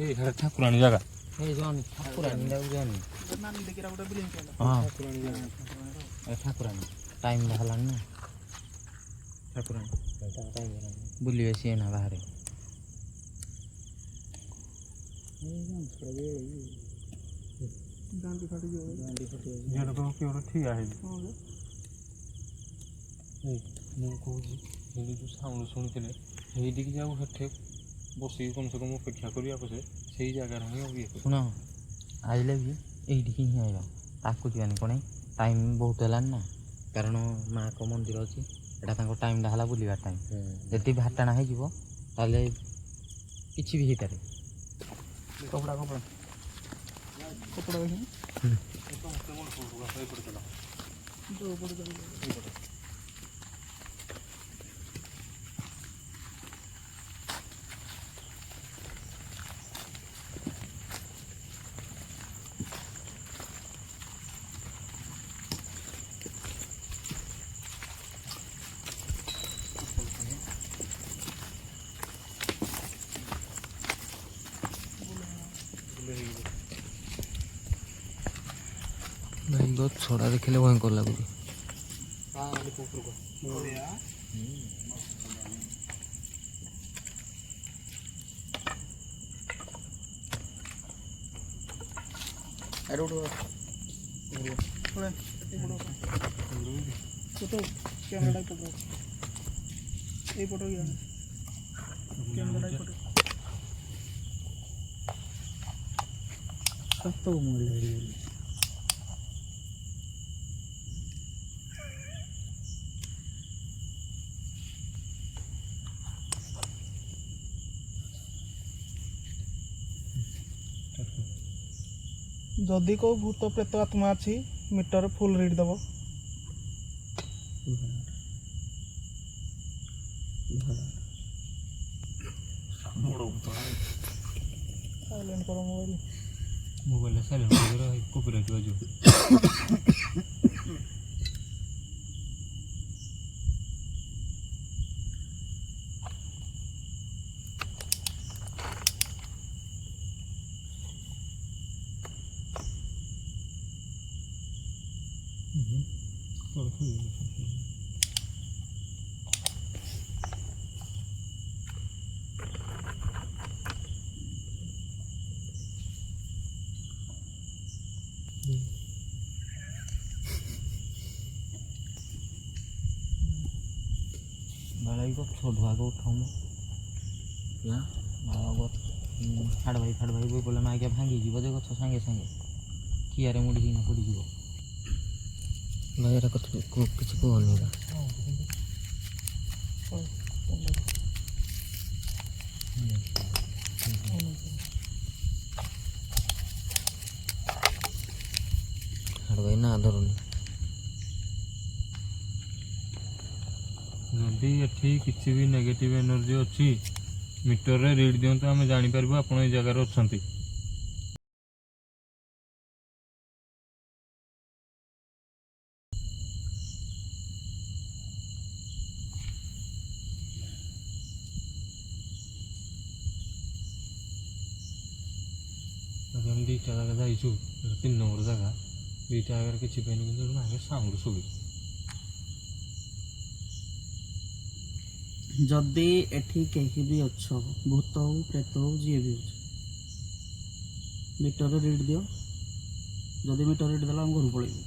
ଏଇ ହେଟା ଠାକୁରାଣୀ ଜାଗା ଏଇ ଜନି ଠାକୁରାଣୀ ଯାଉନି ନାନୀ ଦେଖିରା ଗୋଟେ ବ୍ଲିଙ୍କ୍ ହେଲା ହଁ ଏ ଠାକୁରାଣୀ ଟାଇମ୍ ହେଲାଣି ନା ଠାକୁରାଣୀ ବୁଲିବେ ସିଏ ନା ବାହାରେ ଗାଣ୍ଡି ଫାଟି ଯିବ ଝିଅଟା ତ କିଏ ଗୋଟେ ଠିଆ ହେଇଛି ମୁଁ କହୁଛି ଏଠି ଯେଉଁ ସାଉଣ୍ଡ ଶୁଣିଥିଲେ ସେଇଠିକି ଯାଉ ସେଠି ବସିକି କମ୍ ସେ କମ୍ ଅପେକ୍ଷା କରିବା ପଛେ ସେଇ ଜାଗାରେ ହିଁ ଇଏ କରୁ ଶୁଣ ଆଇଲେ ବି ଏଇଠିକି ହିଁ ଆଇବ ତାକୁ ଯିବାନି କ'ଣ ଟାଇମ୍ ବହୁତ ହେଲାଣି ନା କାରଣ ମାଆଙ୍କ ମନ୍ଦିର ଅଛି ଏଇଟା ତାଙ୍କ ଟାଇମ୍ଟା ହେଲା ବୁଲିବା ଟାଇମ୍ ଯଦି ଭାଟାଣା ହେଇଯିବ ତାହେଲେ କିଛି ବି ହେଇପାରେ କପଡ଼ା ଦେଖିନି ଯୋଉ ପଟେ ଚାଲିବ ଭାଇ ଗଛଟା ଦେଖିଲେ ଭୟଙ୍କର ଲାଗୁଛି କ୍ୟାମେରାଟା ଏପଟେ ଏଇପଟେ କ୍ୟାମେରାଟା ଏପଟେ ଯଦି କେଉଁ ଭୂତ ପ୍ରେତ ଆତ୍ମା ଅଛି ମିଟର ଫୁଲ୍ ରିଡ୍ ଦେବ ସାଇଲେଣ୍ଟ କର ମୋବାଇଲ ମୋବାଇଲରେ ସାଇଲେଣ୍ଟ କରିକି କପିରାଇଟ୍ ବାଜିବ ବାଳା ଗଛ ଧୁଆକୁ ଉଠାଉନ ହାଡ଼ ଭାଇ ବୋଇ ପଡ଼ିଲେ ମାଇକା ଭାଙ୍ଗିଯିବ ଯେ ଗଛ ସାଙ୍ଗେ ସାଙ୍ଗେ କିଆରେ ମୁଡ଼ିକିନା ପଡ଼ିଯିବ ଭାଇ ଏରା କିଛି କୁହନି ହାଡ଼ ଭାଇ ନା ଧରୁନି ଯଦି ଏଠି କିଛି ବି ନେଗେଟିଭ୍ ଏନର୍ଜି ଅଛି ମିଟରରେ ରିଡ୍ ଦିଅନ୍ତୁ ଆମେ ଜାଣିପାରିବୁ ଆପଣ ଏଇ ଜାଗାରେ ଅଛନ୍ତି ଆମେ ଦୁଇଟା ଜାଗା ଯାଇଛୁ 3 ନମ୍ବର ଜାଗା ଦୁଇଟା ଜାଗାରେ କିଛି ପାଇନି କିନ୍ତୁ ଆଗେ ସାଉଣ୍ଡ ଶୁଭେ ଯଦି ଏଠି କେହି ବି ଅଛ ଭୂତ ହଉ ପ୍ରେତ ହଉ ଯିଏ ବି ଅଛି ମିଟରରେ ରିଡ୍ ଦିଅ ଯଦି ମିଟର ରିଡ୍ ଦେଲା ଆମେ ଘରକୁ ପଳେଇବୁ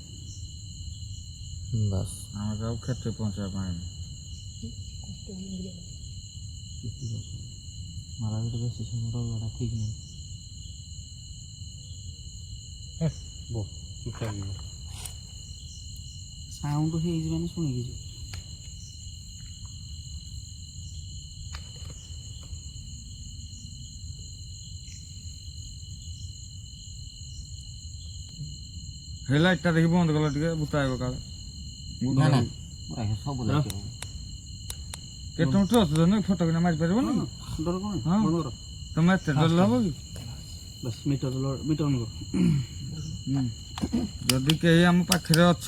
ବାସ୍ ଆମେ କାହାକୁ କ୍ଷତି ପହଞ୍ଚାଇବା ପାଇଁ ମାରା ଗୋଟେ ବେଶୀ ସମୟ ରହିବାଟା ଠିକ୍ ନାହିଁ। ବୋ ଚୁପଚାପ ଯିବ। ସାଉଣ୍ଡ ହେଇଛି ମାନେ ଶୁଣିକି ଯିବ। ହେ ଲାଇଟ୍ଟା ଦେଖି ବନ୍ଦ କଲ ଟିକେ ଭୂତ ଆଇବ କାଳେ ନା ନା ପୁରା ସବୁ ଲାଗିବ। କେତେ ମିନିଟ୍ ଅଛୁ ନା ଫଟୋ କିନା ମାରିପାରିବନି ଡର କ'ଣ ହଁ। ବନ୍ଦ କର ତମେ ଏତେ ଡରିଲେ ହବ କି ବସ୍ ମିଟର ମିଟର ଅନ୍ କର ଯଦି କେହି ଆମ ପାଖରେ ଅଛ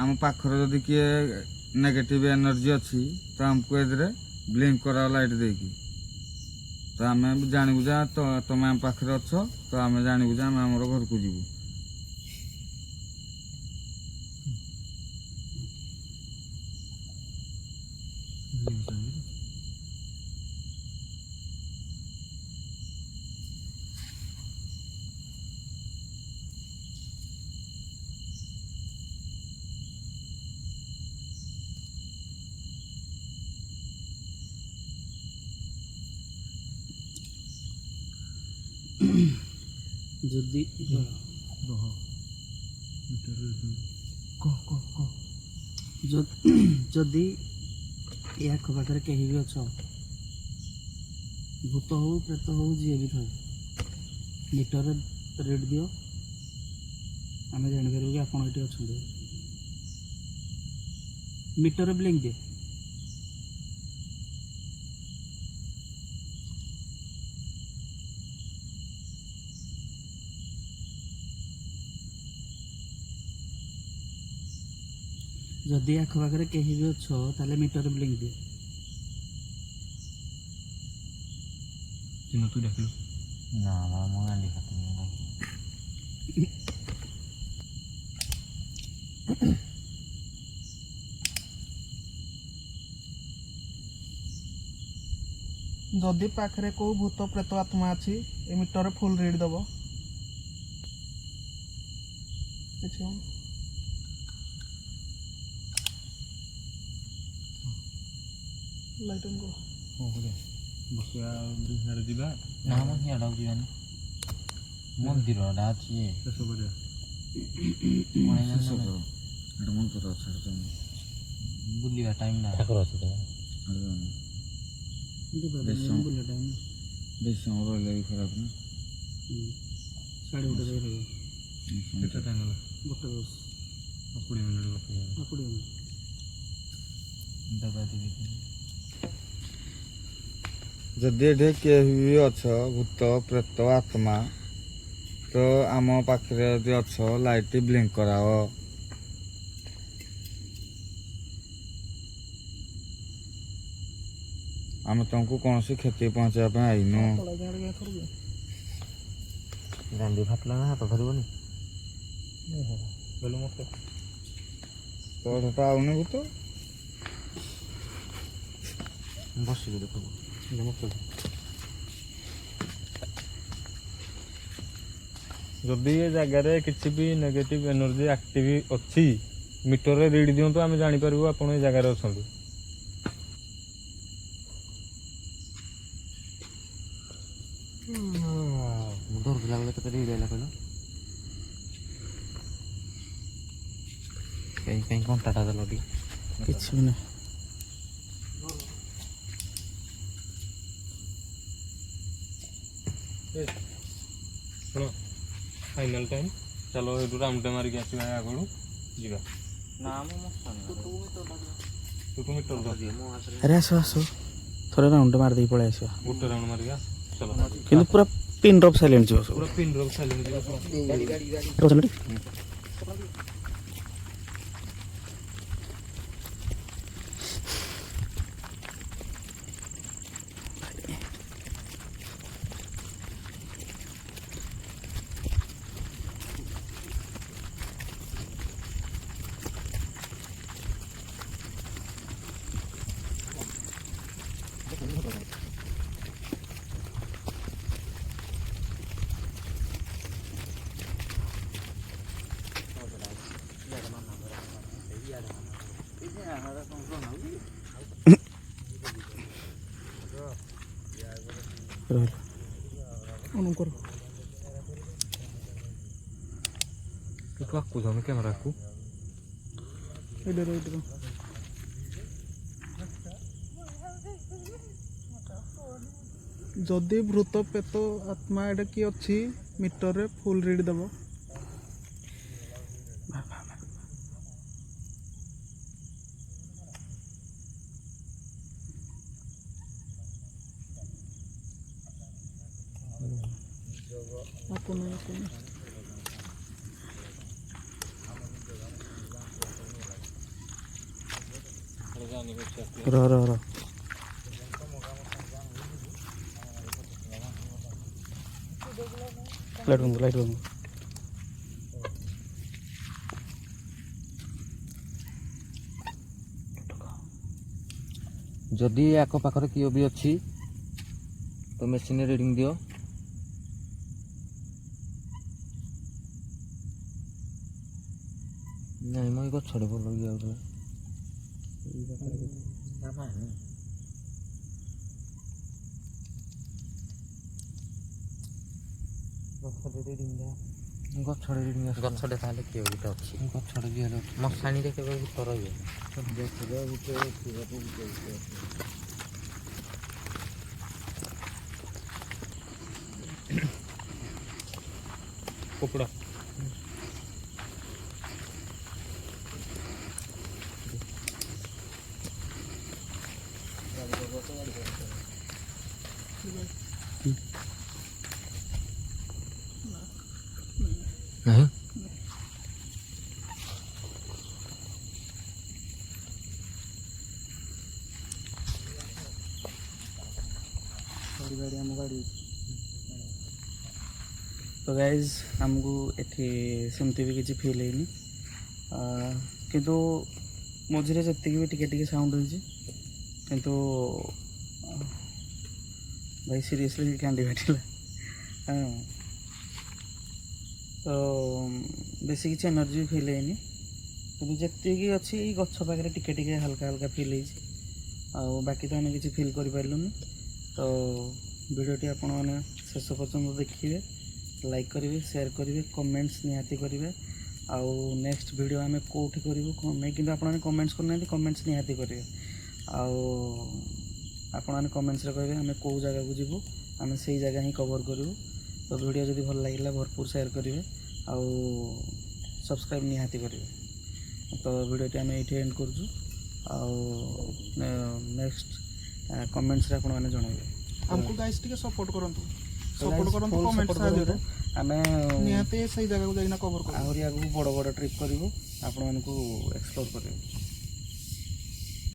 ଆମ ପାଖରେ ଯଦି କିଏ ନେଗେଟିଭ ଏନର୍ଜି ଅଛି ତ ଆମକୁ ଏଥିରେ ବ୍ଲିଙ୍କ କରାଅ ଲାଇଟ୍ ଦେଇକି ତ ଆମେ ଜାଣିବୁ ଯେ ତମେ ଆମ ପାଖରେ ଅଛ ତ ଆମେ ଜାଣିବୁ ଯେ ଆମେ ଆମର ଘରକୁ ଯିବୁ। ଯଦି ଯଦି ଏ ଆଖପାଖରେ କେହି ବି ଅଛ ଭୂତ ହଉ ପ୍ରେତ ହଉ ଯିଏ ବି ଥାଏ ମିଟରରେ ରିଡ୍ ଦିଅ ଆମେ ଜାଣିପାରିବୁ କି ଆପଣ ଏଠି ଅଛନ୍ତି। ମିଟରରେ ବ୍ଲିଙ୍କ ଦିଅ ଯଦି ଆଖପାଖରେ କେହି ବି ଅଛ ତାହେଲେ ମିଟରରେ ବ୍ଲିଙ୍କ ଦିଅ ଚିହ୍ନ ତୁ ଡାକିଲୁ ନା ନା ମୁଁ ଗାଣ୍ଡି ଖାତିନି ଯଦି ପାଖରେ କେଉଁ ଭୂତ ପ୍ରେତ ଆତ୍ମା ଅଛି ଏ ମିଟରରେ ଫୁଲ୍ ରିଡ୍ ଦେବ। କିଛି ହଉନି। ଲାଇଟ୍ ଅନ୍ କର। କ'ଣ କରିବା ବସିବା ସିଆଡ଼େ ଯିବା ନା ମ ସିଆଡ଼କୁ ଯିବାନି ମନ୍ଦିରଟା ଅଛି ଇଏ ଶେଷ କରିବା। ଏଇଟା ମନ୍ଦିର ଅଛି ବୁଲିବା ଟାଇମ୍ ନା ଠାକୁର ଅଛି ତ ବେଶୀ ସମୟ ରହିଲେ ବି ଖରାପ ନା ସାଢ଼େ ଗୋଟେ ଯାଇ ରହିବ କେତେ ଟାଇମ୍ ହେଲା 1:10 20 ମିନିଟ୍ ଗପ 20 ମିନିଟ୍ ଦେବା ଦେବି ଯଦି ଏଠି କେହି ବି ଅଛ ଭୂତ ପ୍ରେତ ଆତ୍ମା ତ ଆମ ପାଖରେ ଯଦି ଅଛ ଲାଇଟ୍ ବ୍ଲିଙ୍କ କରାଅ। ଆମେ ତମକୁ କୌଣସି କ୍ଷତି ପହଞ୍ଚାଇବା ପାଇଁ ଆଇନୁ। ଗାଣ୍ଡି ଫାଟିଲା ନା ହାତ ଧରିବନି ବୋଲେ ମୋତେ ତୋର ତ ଆଉନି ଭୂତ ବସିକି ଦେଖବୁ ଯଦି ଏ ଜାଗାରେ କିଛି ବି ନେଗେଟିଭ ଏନର୍ଜି ଆକ୍ଟିଭ ଅଛି ମିଟରରେ ରିଡ୍ ଦିଅନ୍ତୁ ଆମେ ଜାଣିପାରିବୁ ଆପଣ ଏ ଜାଗାରେ ଅଛନ୍ତି। ମୁଁ ଧରୁଥିଲା ବେଳେ କେତେ ରିଡ୍ ହେଲା କହିଲ କାହିଁ କଣ୍ଟାଟା ଦେଲ ଟିକେ କିଛି ବି ନାହିଁ ଶୁଣ ଫାଇନାଲ୍ ଟାଇମ୍ ଚାଲ ଏଇଠୁ ରାଉଣ୍ଡଟେ ମାରିକି ଆସିବା ଆଗରୁ ଯିବା। ନା ମୁଁ ତୁ ମିଟର ଧର ଆରେ ଆସ ଆସ ଥରେ ରାଉଣ୍ଡ ମାରି ଦେଇକି ପଳେଇ ଆସିବା ଗୋଟେ ରାଉଣ୍ଡ ମାରିକି ଆସ ଚାଲ କିନ୍ତୁ ପୁରା ପିନ୍ ଡ୍ରପ୍ ସାଇଲେଣ୍ଟ ଯିବ ସବୁ ପୁରା ପିନ୍ ଡ୍ରପ୍ ସାଇଲେଣ୍ଟ ଯିବା ଅଛନ୍ତି ଅନ୍ କର। ତୁ ଆକୁ ଯାଉନୁ କ୍ୟାମେରାକୁ। ଏଇଟା ଯଦି ଭୂତ ପ୍ରେତ ଆତ୍ମା ଏଇଟା କିଏ ଅଛି ମିଟରରେ ଫୁଲ୍ ରିଡ୍ ଦେବ। ରହ ଲାଇଟ୍ ବନ୍ଦ। ଯଦି ଆଖପାଖରେ କିଏ ବି ଅଛି ତ ମେସିନ୍ ରିଡ଼ିଂ ଦିଅ। ନାଇଁ ମୁଁ ଏଇ ଗଛଟେ ଭଲ ଯାଉଥିଲା। ଗଛଟେ ତାହେଲେ କିଏ ଗୋଟେ ଅଛି। ଗଛଟେ ଯିଏ ଅଛି ମଶାଣିରେ କେବେ ଭୂତ ରହିବେ। କପଡ଼ା ନାହିଁ ଆମ ଗାଡ଼ି। ତ ଗାଇଜ୍ ଆମକୁ ଏଠି ସେମିତି ବି କିଛି ଫିଲ୍ ହେଇନି, କିନ୍ତୁ ମଝିରେ ଯେତିକି ବି ଟିକେ ଟିକେ ସାଉଣ୍ଡ ହେଇଛି, କିନ୍ତୁ ଭାଇ ସିରିୟସଲି କାନ୍ଦି ଫାଟିଲା। ତ ବେଶୀ କିଛି ଏନର୍ଜି ଫିଲ୍ ହେଇନି, କିନ୍ତୁ ଯେତିକି ଅଛି ଏଇ ଗଛ ପାଖରେ ଟିକେ ଟିକେ ହାଲକା ହାଲକା ଫିଲ୍ ହେଇଛି। ଆଉ ବାକି ତ ଆମେ କିଛି ଫିଲ୍ କରିପାରିଲୁନି। ତ ଭିଡ଼ିଓଟି ଆପଣମାନେ ଶେଷ ପର୍ଯ୍ୟନ୍ତ ଦେଖିବେ, ଲାଇକ୍ କରିବେ, ସେୟାର କରିବେ, କମେଣ୍ଟସ୍ ନିହାତି କରିବେ। ଆଉ ନେକ୍ସଟ ଭିଡ଼ିଓ ଆମେ କେଉଁଠି କରିବୁ ନାଇଁ, କିନ୍ତୁ ଆପଣମାନେ କମେଣ୍ଟସ୍ କରୁନାହାନ୍ତି, କମେଣ୍ଟସ୍ ନିହାତି କରିବେ। ଆଉ ଆପଣମାନେ କମେଣ୍ଟସରେ କହିବେ ଆମେ କେଉଁ ଜାଗାକୁ ଯିବୁ, ଆମେ ସେଇ ଜାଗା ହିଁ କଭର୍ କରିବୁ। ତ ଭିଡ଼ିଓ ଯଦି ଭଲ ଲାଗିଲା ଭରପୁର ସେୟାର କରିବେ ଆଉ ସବସ୍କ୍ରାଇବ୍ ନିହାତି କରିବେ। ତ ଭିଡ଼ିଓଟି ଆମେ ଏଇଠି ଏଣ୍ଡ କରୁଛୁ। ଆଉ ନେକ୍ସଟ କମେଣ୍ଟସରେ ଆପଣମାନେ ଜଣାଇବେ। ଆମକୁ ଗାଇସ୍ ଟିକେ ସପୋର୍ଟ କରନ୍ତୁ, So ସପୋର୍ଟ guys, କରନ୍ତୁ full କମେଣ୍ଟ support ସାହାଯ୍ୟରେ। କରନ୍ତୁ। ଆମେ ନିହାତି ସେଇ ଜାଗାକୁ ଯାଇକିନା କଭର କରିବୁ। ଆହୁରି ଆଗକୁ ବଡ଼ ବଡ଼ ଟ୍ରିପ୍ କରିବୁ, ଆପଣମାନଙ୍କୁ ଏକ୍ସପ୍ଲୋର କରିବୁ।